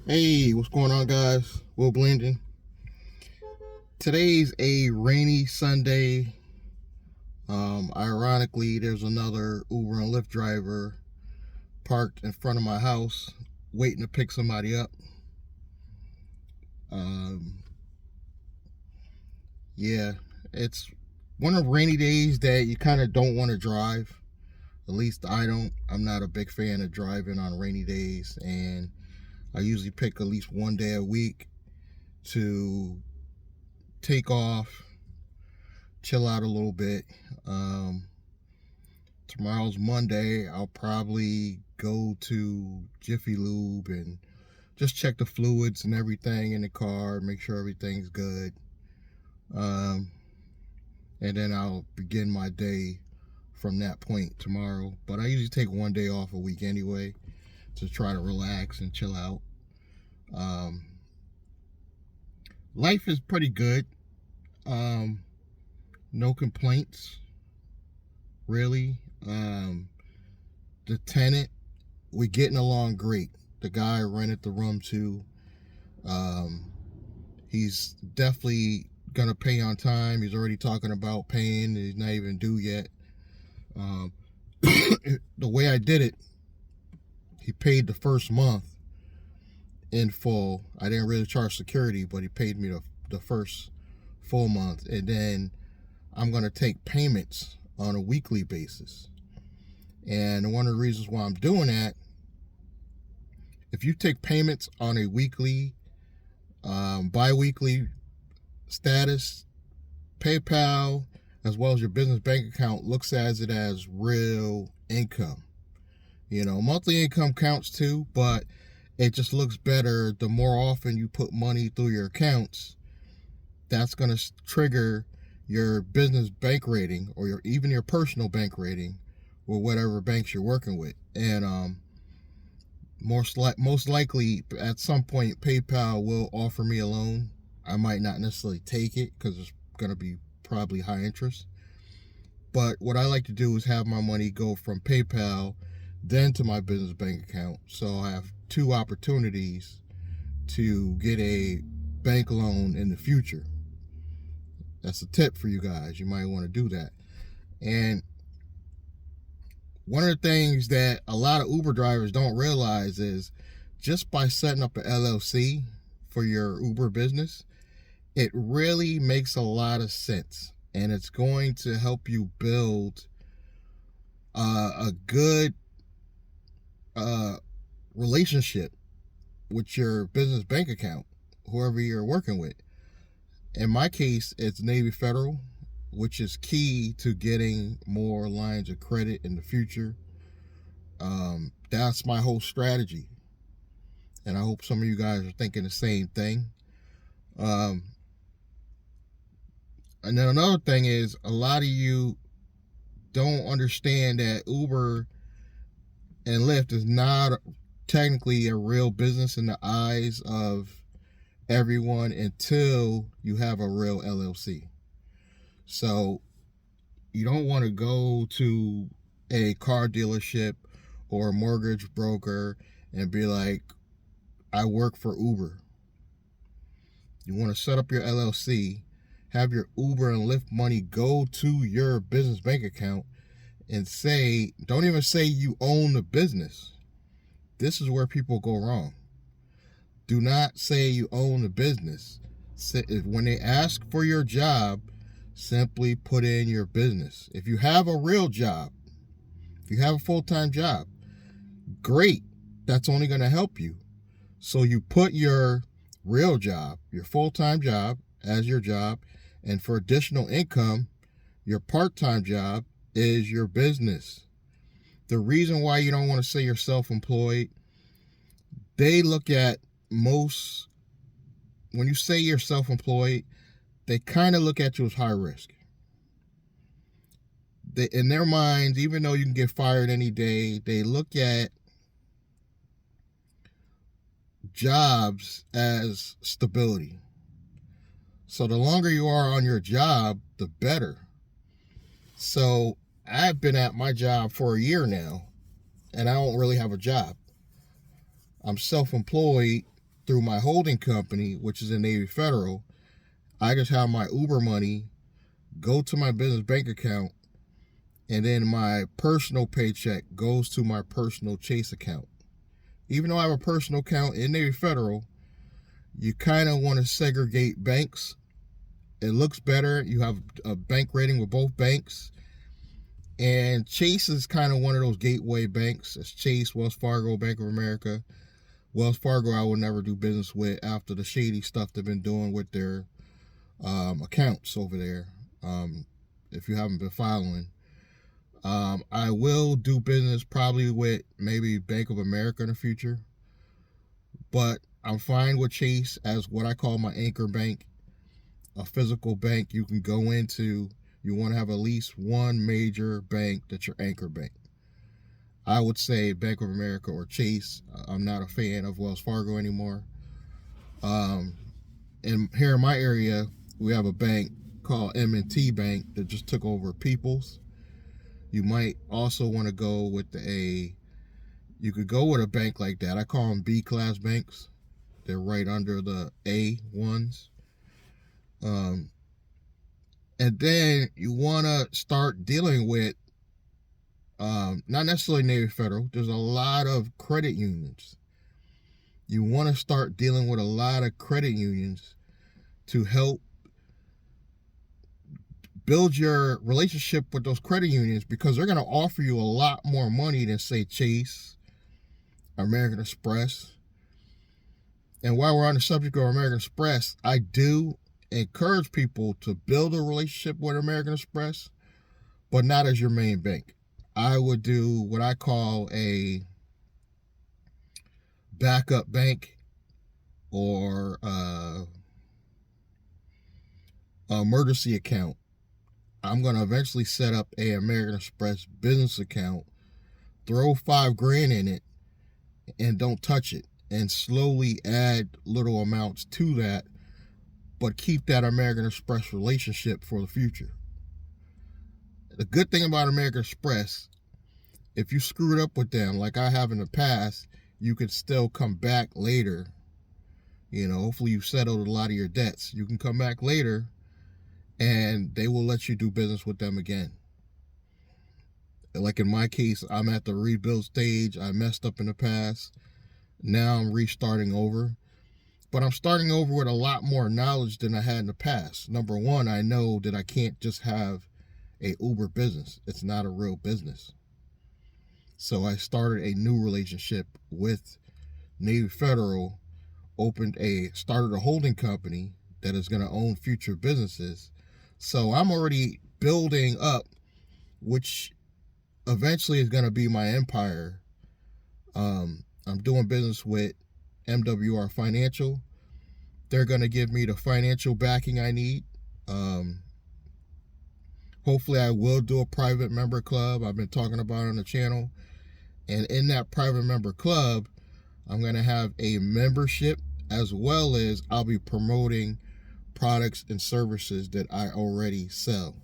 Hey, what's going on, guys? Will Blending. Today's a rainy Sunday. Ironically, there's another Uber and Lyft driver parked in front of my house waiting to pick somebody up. Um, yeah, it's one of the rainy days that you kind of don't want to drive. At least I don't. I'm not a big fan of driving on rainy days, and I usually pick at least one day a week to take off, chill out a little bit. Um, Tomorrow's Monday. I'll probably go to Jiffy Lube and just check the fluids and everything in the car, make sure everything's good. Um, and then I'll begin my day from that point tomorrow. But I usually take one day off a week anyway to try to relax and chill out. Um, Life is pretty good. Um, no complaints, really. The tenant, we're getting along great. The guy I rented the room to, he's definitely gonna pay on time. He's already talking about paying. He's not even due yet. Um, the way I did it, he paid the first month in full. I didn't really charge security, but he paid me the first full month, and then I'm gonna take payments on a weekly basis. And one of the reasons why I'm doing that, if you take payments on a weekly, bi-weekly status, PayPal, as well as your business bank account, looks at it as real income. Monthly income counts too, but it just looks better the more often you put money through your accounts. That's going to trigger your business bank rating or even your personal bank rating or whatever banks you're working with. And most likely at some point PayPal will offer me a loan. I might not necessarily take it because it's going to be probably high interest. But what I like to do is have my money go from PayPal then to my business bank account. So I have two opportunities to get a bank loan in the future. That's a tip for you guys. You might want to do that. And one of the things that a lot of Uber drivers don't realize is just by setting up an LLC for your Uber business, it really makes a lot of sense. And it's going to help you build a good relationship with your business bank account, whoever you're working with. In my case, it's Navy Federal, which is key to getting more lines of credit in the future. That's my whole strategy. And I hope some of you guys are thinking the same thing. And then another thing is, a lot of you don't understand that Uber and Lyft is not technically a real business in the eyes of everyone until you have a real LLC. So you don't want to go to a car dealership or a mortgage broker and be like, I work for Uber. You want to set up your LLC, have your Uber and Lyft money go to your business bank account, and don't even say you own the business. This is where people go wrong. Do not say you own the business. When they ask for your job, simply put in your business. If you have a real job, if you have a full-time job, great. That's only going to help you. So you put your real job, your full-time job as your job, and for additional income, your part-time job is your business. The reason why you don't want to say you're self-employed, they look at when you say you're self-employed, they kind of look at you as high risk. In their minds, even though you can get fired any day, they look at jobs as stability. So the longer you are on your job, the better. So I've been at my job for a year now, and I don't really have a job. I'm self-employed through my holding company, which is in Navy Federal, I just have my Uber money go to my business bank account, and then my personal paycheck goes to my personal Chase account. Even though I have a personal account in Navy Federal, you kind of want to segregate banks. It looks better. You have a bank rating with both banks. And Chase is kind of one of those gateway banks. It's Chase, Wells Fargo, Bank of America. Wells Fargo I will never do business with after the shady stuff they've been doing with their accounts over there. If you haven't been following. I will do business probably with maybe Bank of America in the future. But I'm fine with Chase as what I call my anchor bank. A physical bank you can go into. You want to have at least one major bank that's your anchor bank. I would say Bank of America or Chase. I'm not a fan of Wells Fargo anymore. And here in my area, we have a bank called M&T Bank that just took over People's. You might also want to go with you could go with a bank like that. I call them B-class banks. They're right under the A ones. And then you want to start dealing with, not necessarily Navy Federal. There's a lot of credit unions. You want to start dealing with a lot of credit unions to help build your relationship with those credit unions, because they're going to offer you a lot more money than, say, Chase, American Express. And while we're on the subject of American Express, I do encourage people to build a relationship with American Express, but not as your main bank. I would do what I call a backup bank, or emergency account. I'm going to eventually set up a American Express business account, throw $5,000 in it, and don't touch it, and slowly add little amounts to that, but keep that American Express relationship for the future. The good thing about American Express, if you screwed up with them like I have in the past, you could still come back later. Hopefully you've settled a lot of your debts. You can come back later and they will let you do business with them again. Like in my case, I'm at the rebuild stage. I messed up in the past. Now I'm restarting over. But I'm starting over with a lot more knowledge than I had in the past. Number one, I know that I can't just have a Uber business. It's not a real business. So I started a new relationship with Navy Federal, started a holding company that is going to own future businesses. So I'm already building up, which eventually is going to be my empire. I'm doing business with MWR Financial. They're going to give me the financial backing I need. Hopefully I will do a private member club. I've been talking about it on the channel. And in that private member club, I'm going to have a membership, as well as I'll be promoting products and services that I already sell.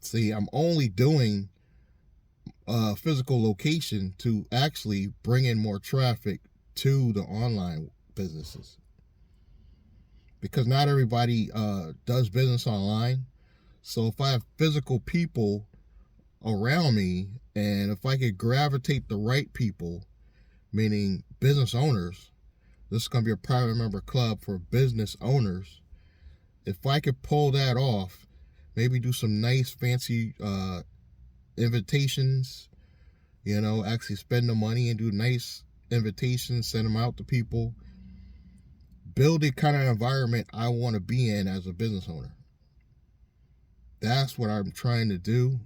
See, I'm only doing a physical location to actually bring in more traffic to the online businesses, because not everybody does business online. So if I have physical people around me, and if I could gravitate the right people, meaning business owners, this is going to be a private member club for business owners. If I could pull that off, maybe do some nice fancy invitations, actually spend the money and do nice invitations, send them out to people, build the kind of environment I want to be in as a business owner. That's what I'm trying to do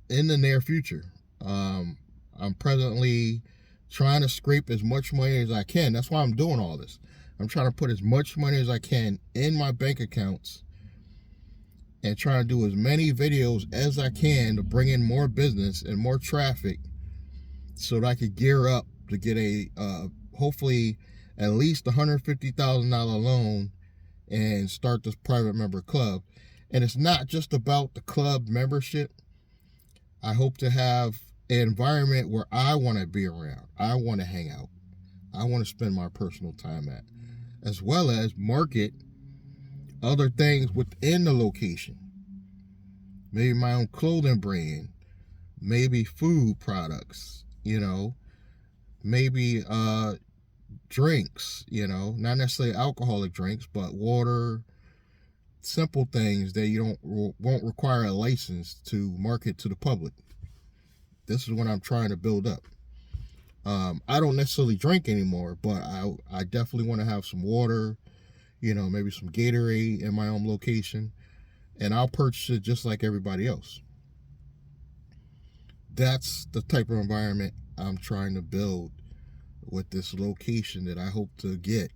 in the near future. I'm presently trying to scrape as much money as I can. That's why I'm doing all this. I'm trying to put as much money as I can in my bank accounts and trying to do as many videos as I can to bring in more business and more traffic, so that I could gear up to get a hopefully at least $150,000 loan and start this private member club. And it's not just about the club membership. I hope to have an environment where I want to be around. I want to hang out. I want to spend my personal time at, as well as market other things within the location. Maybe my own clothing brand, maybe food products, maybe drinks, not necessarily alcoholic drinks, but water, simple things that won't require a license to market to the public. This is what I'm trying to build up. I don't necessarily drink anymore, but I definitely want to have some water, maybe some Gatorade in my own location, and I'll purchase it just like everybody else. That's the type of environment I'm trying to build with this location that I hope to get.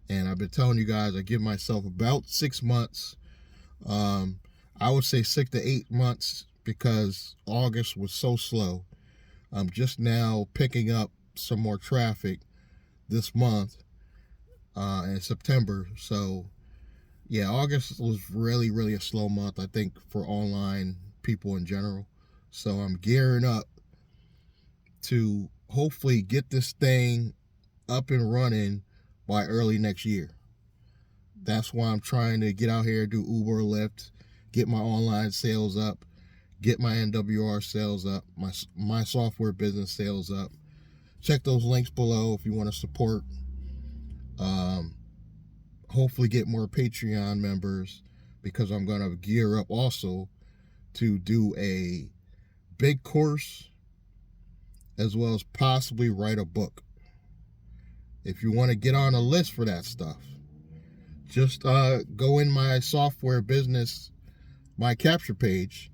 And I've been telling you guys, I give myself about 6 months. I would say 6 to 8 months because August was so slow. I'm just now picking up some more traffic this month in September. So yeah, August was really, really a slow month, I think, for online people in general. So I'm gearing up to hopefully get this thing up and running by early next year. That's why I'm trying to get out here, do Uber, Lyft, get my online sales up, get my NWR sales up, my software business sales up. Check those links below if you want to support. Hopefully get more Patreon members, because I'm going to gear up also to do a big course as well as possibly write a book. If you want to get on a list for that stuff, just go in my software business, my capture page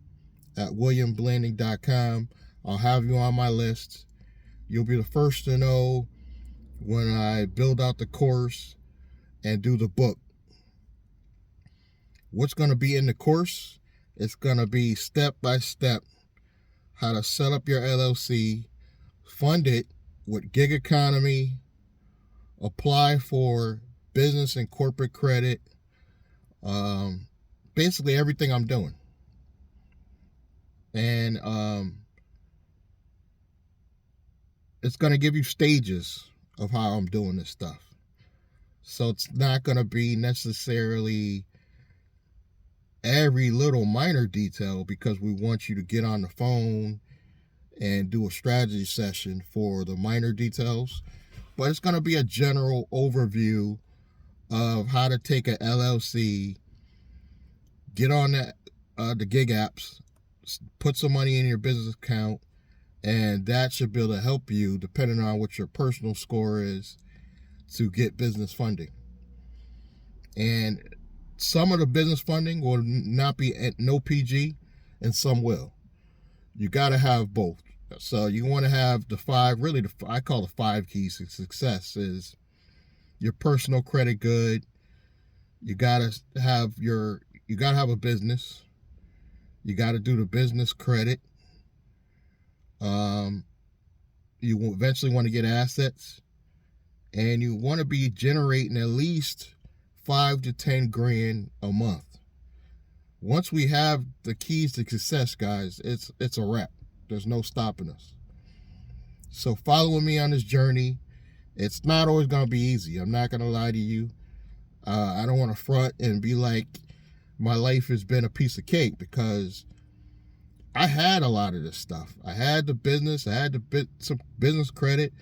at williamblanding.com. I'll have you on my list. You'll be the first to know when I build out the course and do the book. What's going to be in the course? It's going to be step by step how to set up your LLC, fund it with gig economy, apply for business and corporate credit, basically everything I'm doing. And it's going to give you stages of how I'm doing this stuff. So it's not going to be necessarily every little minor detail, because we want you to get on the phone and do a strategy session for the minor details. But it's going to be a general overview of how to take an LLC, get on the gig apps, put some money in your business account, and that should be able to help you, depending on what your personal score is, to get business funding. And some of the business funding will not be at no PG, and some will. You got to have both. So you want to have the five, really I call the 5 keys to success is your personal credit good. You got to have a business. You got to do the business credit. You will eventually want to get assets, and you want to be generating at least 5 to 10 grand a month. Once we have the keys to success, guys, it's a wrap. There's no stopping us. So following me on this journey, it's not always going to be easy. I'm not going to lie to you. I don't want to front and be like my life has been a piece of cake, because I had a lot of this stuff. I had the business, I had some business credit,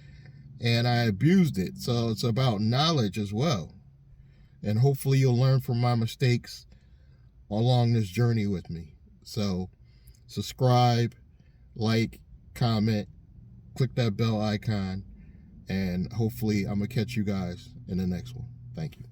and I abused it. So it's about knowledge as well. And hopefully you'll learn from my mistakes along this journey with me. So subscribe, like, comment, click that bell icon, and hopefully I'm going to catch you guys in the next one. Thank you.